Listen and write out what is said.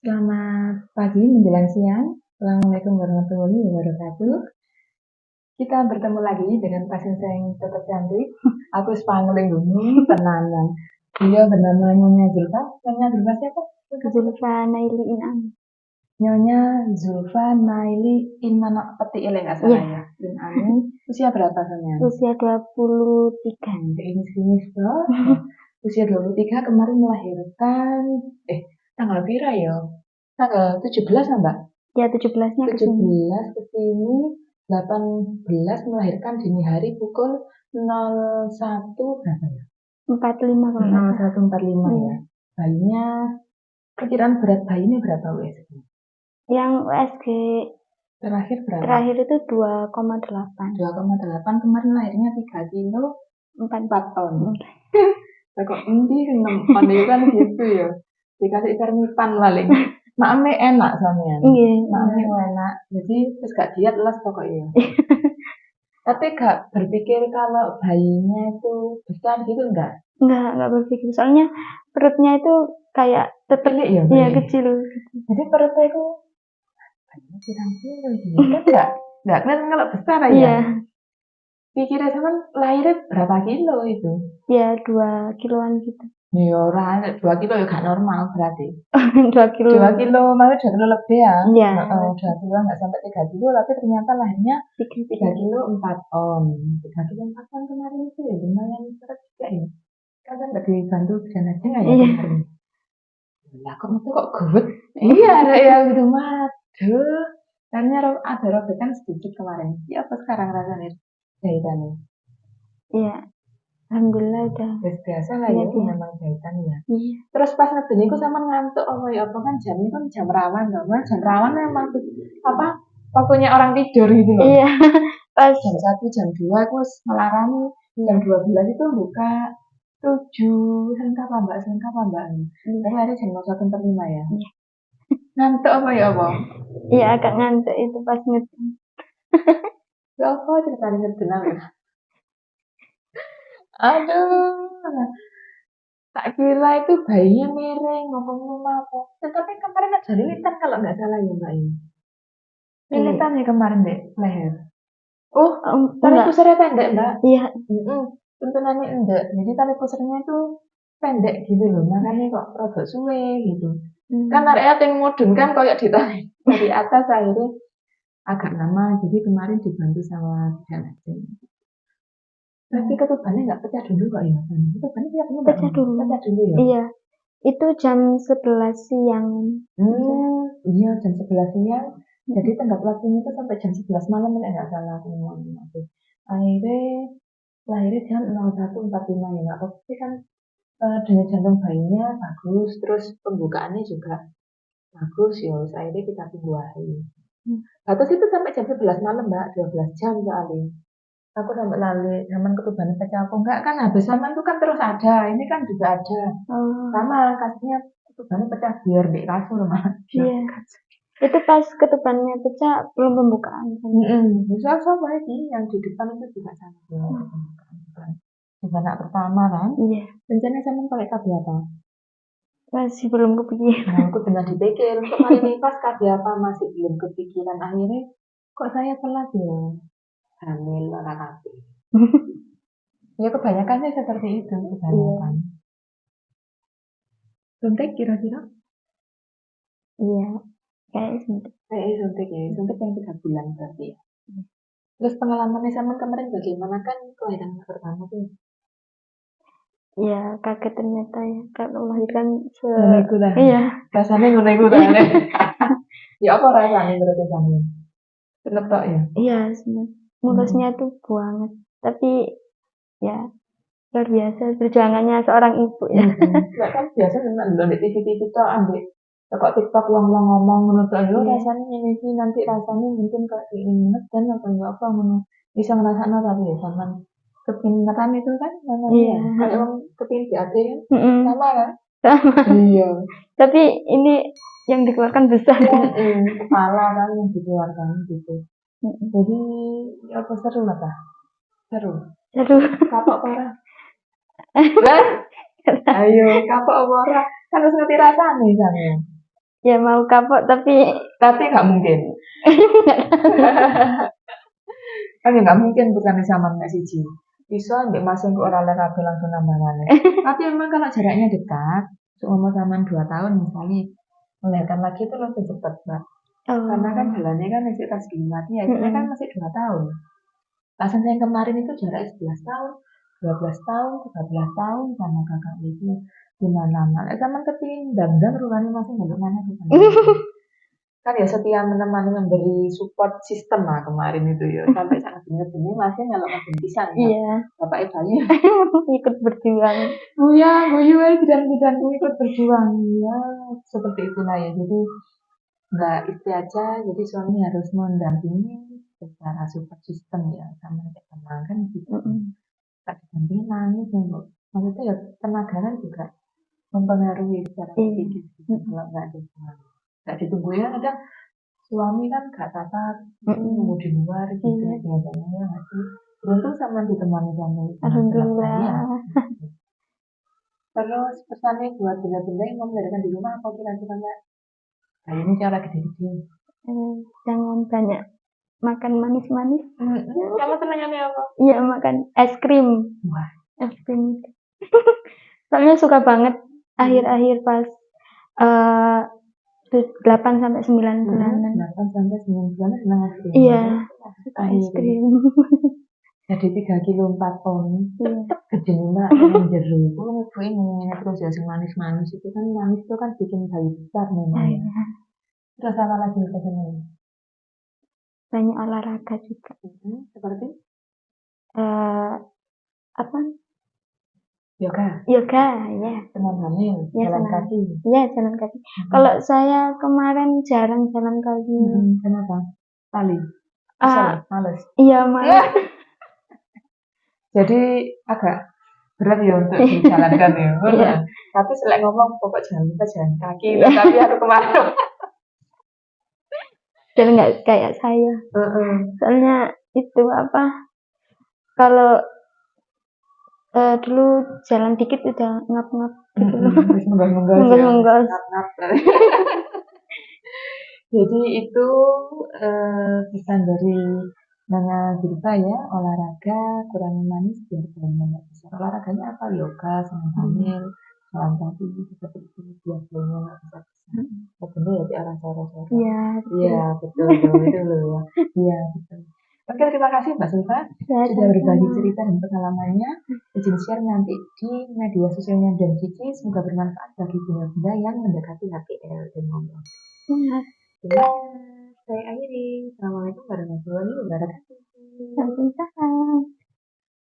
Selamat pagi menjelang siang. Assalamualaikum warahmatullahi wabarakatuh. Kita bertemu lagi dengan pasien saya yang tetap cantik. Aku sepangeling dulu, tenanan. Dia bernama Nyonya Zulfa. Nyonya Zulfa siapa? Zulfa Naili Inam. Nyonya Zulfa Naili Inam peti elek nggak salah ya. Inam. Usia berapa Sonya? Usia 23. Ini sini usia 23 kemarin melahirkan. Tanggal berapa ya? Tanggal 17 Mbak? Ya 17-nya ke sini. 17 ke sini, 18 melahirkan dini hari pukul 01 berapa ya? 45 kalau nggak salah. 01.45 ya. Bayinya, perkiraan berat bayinya berapa USG? Yang USG Terakhir berapa? terakhir itu 2,8. 2,8 kemarin lahirnya 3 kilo 4 ton. Kok ini 6 ton itu kan gitu ya. Dikasih termipan paling. Maknya enak soalnya. Iya. Maknya enak. Jadi terus gak diet les pokoknya. Tapi gak berpikir kalau bayinya itu besar gitu enggak? Enggak berpikir. Soalnya perutnya itu kayak tetap Kecil ya? Iya, kecil. Jadi perutnya itu bayinya pirang-pirang gitu. Kan enggak kelihatan kalau besar aja. Iya. Pikirnya sama lahirnya berapa kilo itu? Ya 2 kiloan gitu. Ya ora, 2 kilo ya gak normal berarti. 2 kilo. 2 kilo, maksudnya 2 kilo lebih ya? Iya. 2 kilo nggak sampai 3 kilo, tapi ternyata lahirnya 3 kilo 4 ton. 3 kilo 4 ton kemarin itu ya lumayan berat juga ya. Kan nggak dibantu bidan aja nggak ya kemarin? Lah kok gawat? Iya ada ya gitu mah. Duh, ternyata ada robekan sedikit kemarin. Ya apa sekarang rasanya jahitannya? Iya. Alhamdulillah udah. Biasa lah ya, memang jahitan ya. Iya. Terus pas ngedeni aku sama ngantuk apa kan jam itu kan jam rawan loh. Jam rawan memang apa waktunya orang tidur gitu loh. Iya. Pas jam 1 jam 2 aku melarang jam 12 itu buka 7 apa mbak? Tapi hari jam 1.45 ya. Iya. Ngantuk apa ya apa? Iya agak ngantuk itu pas ngedeni. Ya apa ceritanya ngedeni ya? Aduh. Tak kira itu bayinya miring ngomong apa. Tetapi kemarin ada lilitan kalau nggak salah ya mbak ini. Lilitan ya kemarin deh leher. Oh, tali pusarnya pendek mbak. Iya. Tuntunannya enggak. Jadi tali pusarnya itu pendek gitu loh. Makanya kok rada suwe gitu. Kan arek yang mudun kan kayak ditarik dari atas akhirnya agak lama. Jadi kemarin dibantu sama bidan aja. Tapi ketubannya nggak pecah dulu kok ya? Ketubannya pecah dulu ya? Iya, itu jam 11 siang. Iya jam 11 siang. Jadi tenggat waktunya itu sampai jam 11 malam nggak salah aku ngomong. Akhirnya lahirnya jam 01.45 ya nggak apa-apa. Tapi kan denyut jantung bayinya bagus, terus pembukaannya juga bagus ya. Akhirnya kita tunggu hari. Batas itu sampai jam 11 malam mbak, 12 jam soalnya. Aku sampai lalu zaman ketuban pecah apa enggak kan habis zaman itu kan terus ada, ini kan juga ada. Sama kasihnya ketubannya pecah biar di kasur mah. Iya. Itu pas ketubannya pecah belum pembukaan. Bisa sama lagi yang di depan itu juga sama. Di anak pertama kan? Iya. Rencana sama pakai KB apa? Masih belum kepikiran. Aku benar dipikir untuk kali ini pas KB apa masih belum kepikiran. Akhirnya kok saya telat ya? Hamil orang KB. Ya kebanyakan sih seperti itu kebanyakan. Suntik kira-kira? Iya, kayak suntik. Suntik ya, suntik yang 3 bulan berarti ya. Terus pengalamannya sama kemarin bagaimana kan kelahiran pertama tuh? Ya kaget ternyata ya kalau melahirkan Iya. Rasanya ngono-ngono ya. Ya apa rasanya menurut kamu? Seneng tok ya? Iya, seneng. Mulusnya tuh banget. Tapi ya luar biasa perjuangannya seorang ibu ya. Enggak kan biasa nonton di TV-TV tuh ambil kok TikTok long ngomong menurut ayo rasanya ini sih nanti rasanya mungkin kayak ini dan apa ngono bisa ngerasain tapi ya zaman kepintaran itu kan namanya kayak orang kepin BAD kan sama kan iya tapi ini yang dikeluarkan besar kepala kan yang dikeluarkan gitu jadi apa seru lah kah seru kapok parah ayo kapok parah kan harus ngerti rasanya misalnya Ya mau kapok tapi nggak mungkin. Kan ya nggak mungkin bukan sama Mbak Siji. Bisa ambil masuk ke orang lain langsung nambah. Tapi emang kalau jaraknya dekat, seumur sama 2 tahun misalnya, melahirkan lagi itu lebih cepat, Mbak. Karena kan jalannya kan masih tas gimat, ya saya kan masih 2 tahun. Pasien yang kemarin itu jarak 11 tahun, 12 tahun, 13 tahun sama kakak itu gimana nak? Zaman ketinggalan dan rupanya masih nggak mana kan ya setia menemani memberi support sistem lah kemarin itu ya sampai saat ini masih ngelok ngabentisan ya. iya Bapak ibunya ikut berjuang. guyu bidan ikut berjuang ya seperti itulah ya. Jadi nggak istri aja, jadi suami harus mendampingi secara support system ya sama kayak teman kan gitu. Tak didampingi nangis ya, maksudnya ya tenaga kan juga mempengaruhi secara psikis gitu. Kalau nggak ditunggu ya kadang suami kan gak tatat nunggu di luar gitu biasanya ya nggak sih. Beruntung sama ditemani suami Alhamdulillah. Terus pesannya buat benda-benda yang mau melahirkan di rumah apa kira-kira Mbak? Nah ini cara gede-gede. Jangan banyak makan manis-manis. Kamu senangannya apa? Iya makan es krim. Wah. Es krim. Soalnya suka banget akhir-akhir pas 8 sampai 9 bulanan. 8 sampai 9 bulanan senang es krim. Iya. Suka es krim. Jadi 3 kilo 4 ton. Gede Mbak yang jeruk. Gue ngomongin terus ya manis-manis itu kan manis itu kan bikin bayi besar memang. Terus apa lagi pesannya? Banyak olahraga juga. Seperti? Apa? Yoga, ya. Senam hamil, ya, jalan kaki. Iya, jalan kaki. Kalau saya kemarin jarang jalan kaki. Kenapa? Tali. Males. Iya, males. Jadi agak berat ya untuk dijalankan ya. Iya. Tapi selain ngomong pokok jangan lupa jalan kaki. Tapi aku kemarin jadi nggak kayak saya. Soalnya itu apa? Kalau dulu jalan dikit udah ngap-ngap gitu loh. Menggol-menggol. Jadi itu pesan dari Nana Zilfa ya, olahraga, kurangi manis biar badannya besar. Olahraganya apa? Yoga, senam hamil, jalan kaki, seperti itu biar badannya nggak besar. Betul ya, di arah cara-cara. Iya, betul itu loh. Iya, betul. Oke, terima kasih Mbak Zilfa sudah berbagi cerita dan pengalamannya. Izin share nanti di media sosialnya dan Cici. Semoga bermanfaat bagi bunda-bunda yang mendekati HPL dan ngomong. Saya akhiri. Assalamualaikum warahmatullahi wabarakatuh.